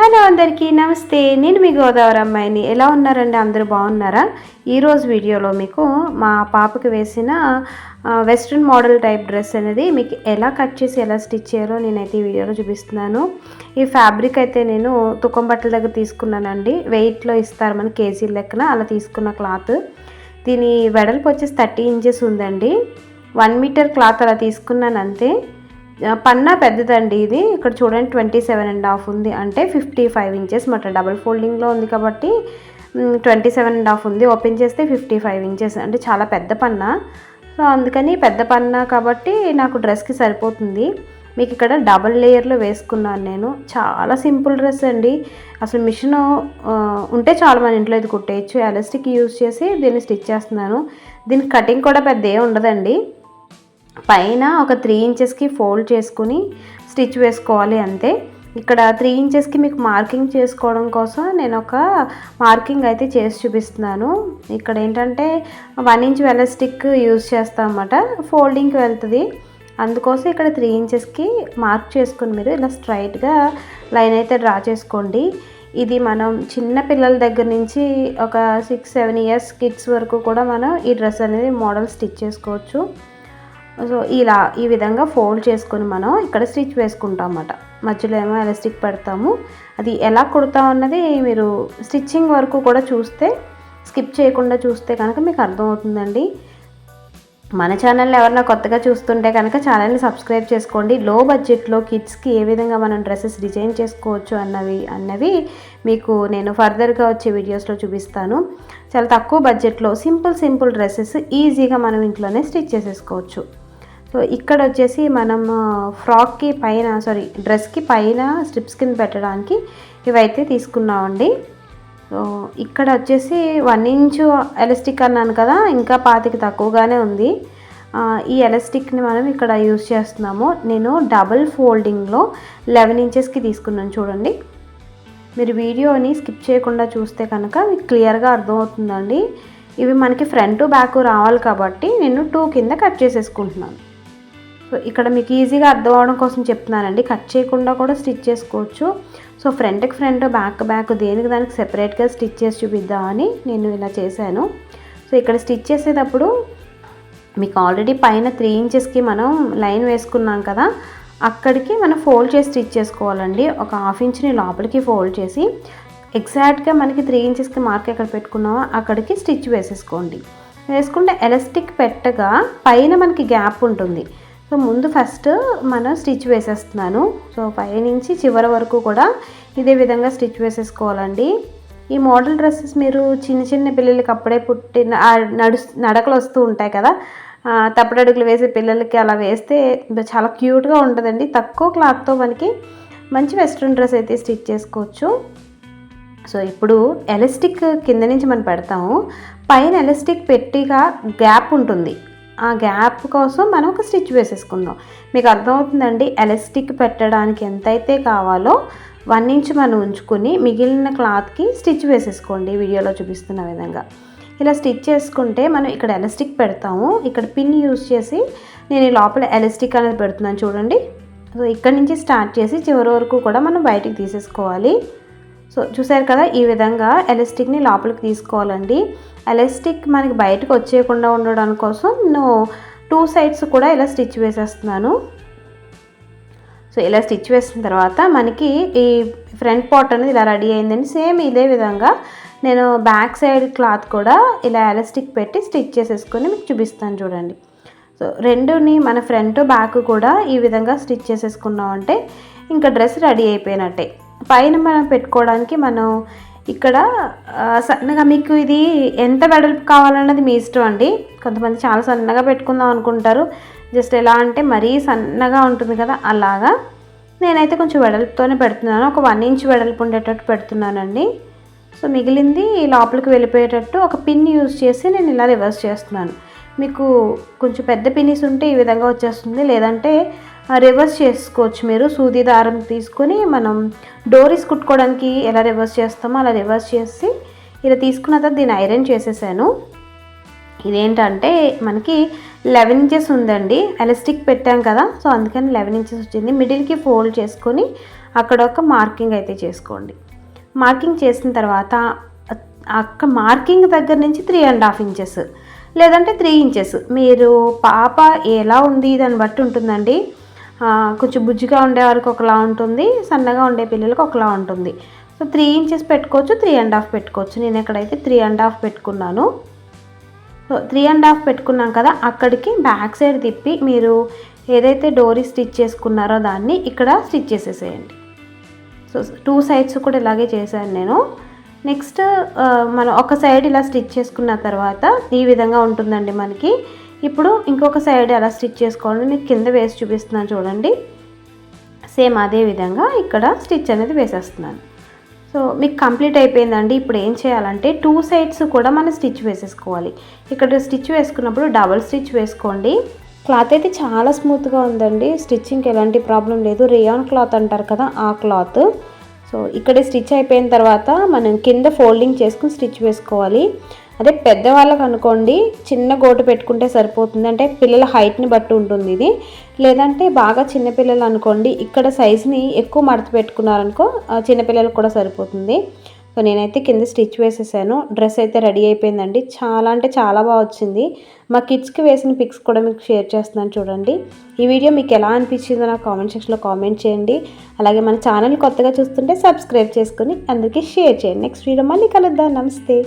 Hello అందరికీ నమస్తే. నేను మీ గోదావరి అమ్మాయిని. ఎలా ఉన్నారండి? అందరూ బాగున్నారా? ఈరోజు వీడియోలో మీకు మా పాపకి వేసిన వెస్ట్రన్ మోడల్ టైప్ డ్రెస్ అనేది మీకు ఎలా కట్ చేసి ఎలా స్టిచ్ చేయాలో నేనైతే ఈ వీడియోలో చూపిస్తున్నాను. ఈ ఫ్యాబ్రిక్ అయితే నేను తుకం బట్టల దగ్గర తీసుకున్నానండి. వెయిట్లో ఇస్తారు మన కేజీ లెక్కన, అలా తీసుకున్న క్లాత్. దీని వెడల్పు వచ్చేసి 30 ఇంచెస్ ఉందండి. 1 మీటర్ క్లాత్ అలా తీసుకున్నాను అంతే. పన్నా పెద్దదండి ఇది. ఇక్కడ చూడండి 27.5 ఉంది, అంటే 55 ఇంచెస్ మాట. డబుల్ ఫోల్డింగ్లో ఉంది కాబట్టి 27.5 ఉంది. ఓపెన్ చేస్తే 55 ఇంచెస్, అంటే చాలా పెద్ద పన్నా. సో అందుకని పెద్ద పన్నా కాబట్టి నాకు డ్రెస్కి సరిపోతుంది. మీకు ఇక్కడ డబల్ లేయర్లో వేసుకున్నాను నేను. చాలా సింపుల్ డ్రెస్ అండి. అసలు మిషన్ ఉంటే చాలా మన ఇంట్లో ఇది కుట్టేయచ్చు. ఎలాస్టిక్ యూజ్ చేసి దీన్ని స్టిచ్ చేస్తున్నాను. దీనికి కటింగ్ కూడా పెద్ద ఏం ఉండదండి. పైన ఒక 3 ఇంచెస్కి ఫోల్డ్ చేసుకుని స్టిచ్ వేసుకోవాలి అంతే. ఇక్కడ 3 ఇంచెస్కి మీకు మార్కింగ్ చేసుకోవడం కోసం నేను ఒక మార్కింగ్ అయితే చేసి చూపిస్తున్నాను. ఇక్కడ ఏంటంటే 1 ఇంచ్ ఎలాస్టిక్ యూజ్ చేస్తాం అన్నమాట, ఫోల్డింగ్కి వెళ్తుంది. అందుకోసం ఇక్కడ 3 ఇంచెస్కి మార్క్ చేసుకుని మీరు ఇలా స్ట్రైట్గా లైన్ అయితే డ్రా చేసుకోండి. ఇది మనం చిన్న పిల్లల దగ్గర నుంచి ఒక 6-7 ఇయర్స్ కిడ్స్ వరకు కూడా మనం ఈ డ్రెస్ అనేది మోడల్ స్టిచ్ చేసుకోవచ్చు. సో ఇలా ఈ విధంగా ఫోల్డ్ చేసుకొని మనం ఇక్కడ స్టిచ్ వేసుకుంటాం అన్నమాట. మధ్యలో ఏమో ఎలాస్టిక్ పెడతాము. అది ఎలా కుడతాం అన్నది మీరు స్టిచ్చింగ్ వరకు కూడా చూస్తే, స్కిప్ చేయకుండా చూస్తే కనుక మీకు అర్థమవుతుందండి. మన ఛానల్ని ఎవరైనా కొత్తగా చూస్తుంటే కనుక ఛానల్ని సబ్స్క్రైబ్ చేసుకోండి. లో బడ్జెట్లో కిడ్స్కి ఏ విధంగా మనం డ్రెస్సెస్ డిజైన్ చేసుకోవచ్చు అన్నవి మీకు నేను ఫర్దర్గా వచ్చే వీడియోస్లో చూపిస్తాను. చాలా తక్కువ బడ్జెట్లో సింపుల్ డ్రెస్సెస్ ఈజీగా మనం ఇంట్లోనే స్టిచ్ చేసేసుకోవచ్చు. సో ఇక్కడ వచ్చేసి మనం ఫ్రాక్కి పైన డ్రెస్కి పైన స్ట్రిప్స్ కింద పెట్టడానికి ఇవైతే తీసుకున్నామండి. సో ఇక్కడ వచ్చేసి 1 ఇంచు ఎలాస్టిక్ అన్నాను కదా, ఇంకా 25 తక్కువగానే ఉంది. ఈ ఎలాస్టిక్ని మనం ఇక్కడ యూజ్ చేస్తున్నాము. నేను డబుల్ ఫోల్డింగ్లో 11 ఇంచెస్కి తీసుకున్నాను. చూడండి, మీరు వీడియోని స్కిప్ చేయకుండా చూస్తే కనుక మీకు క్లియర్గా అర్థమవుతుందండి. ఇవి మనకి ఫ్రంట్ బ్యాక్ రావాలి కాబట్టి నేను 2 కింద కట్ చేసేసుకుంటున్నాను. సో ఇక్కడ మీకు ఈజీగా అర్థం అవడం కోసం చెప్తున్నానండి. కట్ చేయకుండా కూడా స్టిచ్ చేసుకోవచ్చు. సో ఫ్రంట్కి ఫ్రంట్, బ్యాక్ దేనికి దానికి సెపరేట్గా స్టిచ్ చేసి చూపిద్దామని నేను ఇలా చేశాను. సో ఇక్కడ స్టిచ్ చేసేటప్పుడు మీకు ఆల్రెడీ పైన 3 ఇంచెస్కి మనం లైన్ వేసుకున్నాం కదా, అక్కడికి మనం ఫోల్డ్ చేసి స్టిచ్ చేసుకోవాలండి. ఒక 1/2 ఇంచ్ని లోపలికి ఫోల్డ్ చేసి ఎగ్జాక్ట్గా మనకి 3 ఇంచెస్కి మార్క్ ఎక్కడ పెట్టుకున్నామో అక్కడికి స్టిచ్ వేసేసుకోండి. వేసుకుంటే ఎలాస్టిక్ పెట్టగా పైన మనకి గ్యాప్ ఉంటుంది. సో ముందు ఫస్ట్ మనం స్టిచ్ వేసేస్తున్నాను. సో పైనుంచి చివరి వరకు కూడా ఇదే విధంగా స్టిచ్ వేసేసుకోవాలండి. ఈ మోడల్ డ్రెస్సెస్ మీరు చిన్న పిల్లలకి అప్పుడే పుట్టిన నడకలు వస్తూ ఉంటాయి కదా, తప్పటడుగులు వేసే పిల్లలకి అలా వేస్తే చాలా క్యూట్గా ఉంటుందండి. తక్కువ క్లాత్తో మనకి మంచి వెస్ట్రన్ డ్రెస్ అయితే స్టిచ్ చేసుకోవచ్చు. సో ఇప్పుడు ఎలాస్టిక్ కింద నుంచి మనం పెడతాము. పైన ఎలాస్టిక్ పెట్టిగా గ్యాప్ ఉంటుంది. ఆ గ్యాప్ కోసం మనం ఒక స్టిచ్ వేసేసుకుందాం. మీకు అర్థమవుతుందండి. ఎలాస్టిక్ పెట్టడానికి ఎంతైతే కావాలో 1 ఇంచ్ మనం ఉంచుకొని మిగిలిన క్లాత్కి స్టిచ్ వేసేసుకోండి. వీడియోలో చూపిస్తున్న విధంగా ఇలా స్టిచ్ చేసుకుంటే మనం ఇక్కడ ఎలాస్టిక్ పెడతాము. ఇక్కడ పిన్ యూజ్ చేసి నేను ఈ లోపల ఎలాస్టిక్ అనేది పెడుతున్నాను. చూడండి, సో ఇక్కడ నుంచి స్టార్ట్ చేసి చివరి వరకు కూడా మనం బయటికి తీసేసుకోవాలి. సో చూసారు కదా, ఈ విధంగా ఎలాస్టిక్ని లోపలికి తీసుకోవాలండి. ఎలాస్టిక్ మనకి బయటకు వచ్చేయకుండా ఉండడం కోసం నేను 2 సైడ్స్ కూడా ఇలా స్టిచ్ వేసేస్తున్నాను. సో ఇలా స్టిచ్ వేసిన తర్వాత మనకి ఈ ఫ్రంట్ పార్ట్ అనేది ఇలా రెడీ అయిందండి. సేమ్ ఇదే విధంగా నేను బ్యాక్ సైడ్ క్లాత్ కూడా ఇలా ఎలాస్టిక్ పెట్టి స్టిచ్ చేసేసుకొని మీకు చూపిస్తాను. చూడండి, సో రెండుని మన ఫ్రంట్ బ్యాక్ కూడా ఈ విధంగా స్టిచ్ చేసేసుకున్నామంటే ఇంకా డ్రెస్ రెడీ అయిపోయినట్టే. పైన మనం పెట్టుకోవడానికి మనం ఇక్కడ సన్నగా, మీకు ఇది ఎంత వెడల్పు కావాలన్నది మీ ఇష్టం అండి. కొంతమంది చాలా సన్నగా పెట్టుకుందాం అనుకుంటారు. జస్ట్ ఎలా అంటే మరీ సన్నగా ఉంటుంది కదా, అలాగా. నేనైతే కొంచెం వెడల్పుతోనే పెడుతున్నాను. ఒక 1 ఇంచ్ వెడల్పు ఉండేటట్టు పెడుతున్నానండి. సో మిగిలింది లోపలికి వెళ్ళిపోయేటట్టు ఒక పిన్ యూజ్ చేసి నేను ఇలా రివర్స్ చేస్తున్నాను. మీకు కొంచెం పెద్ద పిన్నిస్ ఉంటే ఈ విధంగా వచ్చేస్తుంది, లేదంటే రివర్స్ చేసుకోవచ్చు. మీరు సూది దారం తీసుకొని మనం డోరీస్ కుట్టుకోవడానికి ఎలా రివర్స్ చేస్తామో అలా రివర్స్ చేసి ఇలా తీసుకున్న తర్వాత దీన్ని ఐరన్ చేసేసాను. ఇదేంటంటే మనకి 11 ఇంచెస్ ఉందండి. ఎలాస్టిక్ పెట్టాం కదా, సో అందుకని 11 ఇంచెస్ వచ్చింది. మిడిల్కి ఫోల్డ్ చేసుకొని అక్కడ ఒక మార్కింగ్ అయితే చేసుకోండి. మార్కింగ్ చేసిన తర్వాత అక్కడ మార్కింగ్ దగ్గర నుంచి 3.5 ఇంచెస్ లేదంటే 3 ఇంచెస్, మీరు పాప ఎలా ఉంది దాన్ని బట్టి ఉంటుందండి. కొంచెం బుజ్జిగా ఉండే వారికి ఒకలా ఉంటుంది, సన్నగా ఉండే పిల్లలకు ఒకలా ఉంటుంది. సో 3 ఇంచెస్ పెట్టుకోవచ్చు, 3.5 పెట్టుకోవచ్చు. నేను ఎక్కడైతే 3.5 పెట్టుకున్నాను. సో 3.5 పెట్టుకున్నాం కదా, అక్కడికి బ్యాక్ సైడ్ తిప్పి మీరు ఏదైతే డోరీ స్టిచ్ చేసుకున్నారో దాన్ని ఇక్కడ స్టిచ్ చేసేసేయండి. సో 2 సైడ్స్ కూడా ఇలాగే చేశాను నేను. నెక్స్ట్ మనం ఒక సైడ్ ఇలా స్టిచ్ చేసుకున్న తర్వాత ఈ విధంగా ఉంటుందండి మనకి. ఇప్పుడు ఇంకొక సైడ్ అలా స్టిచ్ చేసుకోండి. నేను కింద వేసి చూపిస్తున్నాను చూడండి. సేమ్ అదే విధంగా ఇక్కడ స్టిచ్ అనేది వేసేస్తున్నాను. సో మీకు కంప్లీట్ అయిపోయిందండి. ఇప్పుడు ఏం చేయాలంటే 2 సైడ్స్ కూడా మనం స్టిచ్ వేసేసుకోవాలి. ఇక్కడ స్టిచ్ వేసుకున్నప్పుడు డబల్ స్టిచ్ వేసుకోండి. క్లాత్ అయితే చాలా స్మూత్గా ఉందండి, స్టిచ్చింగ్కి ఎలాంటి ప్రాబ్లం లేదు. రేయాన్ క్లాత్ అంటారు కదా, ఆ క్లాత్. సో ఇక్కడే స్టిచ్ అయిపోయిన తర్వాత మనం కింద ఫోల్డింగ్ చేసుకుని స్టిచ్ వేసుకోవాలి. అదే పెద్దవాళ్ళకి అనుకోండి చిన్న గోటు పెట్టుకుంటే సరిపోతుంది, అంటే పిల్లల హైట్ని బట్టి ఉంటుంది ఇది. లేదంటే బాగా చిన్నపిల్లలు అనుకోండి, ఇక్కడ సైజుని ఎక్కువ మడత పెట్టుకున్నారనుకో చిన్నపిల్లలకు కూడా సరిపోతుంది. సో నేనైతే కింద స్టిచ్ వేసేసాను. డ్రెస్ అయితే రెడీ అయిపోయిందండి. చాలా అంటే చాలా బాగా వచ్చింది. మా కిడ్స్కి వేసిన పిక్స్ కూడా మీకు షేర్ చేస్తున్నాను చూడండి. ఈ వీడియో మీకు ఎలా అనిపించిందో నాకు కామెంట్ సెక్షన్లో కామెంట్ చేయండి. అలాగే మన ఛానల్ కొత్తగా చూస్తుంటే సబ్స్క్రైబ్ చేసుకుని అందరికీ షేర్ చేయండి. నెక్స్ట్ వీడియో మళ్ళీ కలుద్దాం. నమస్తే.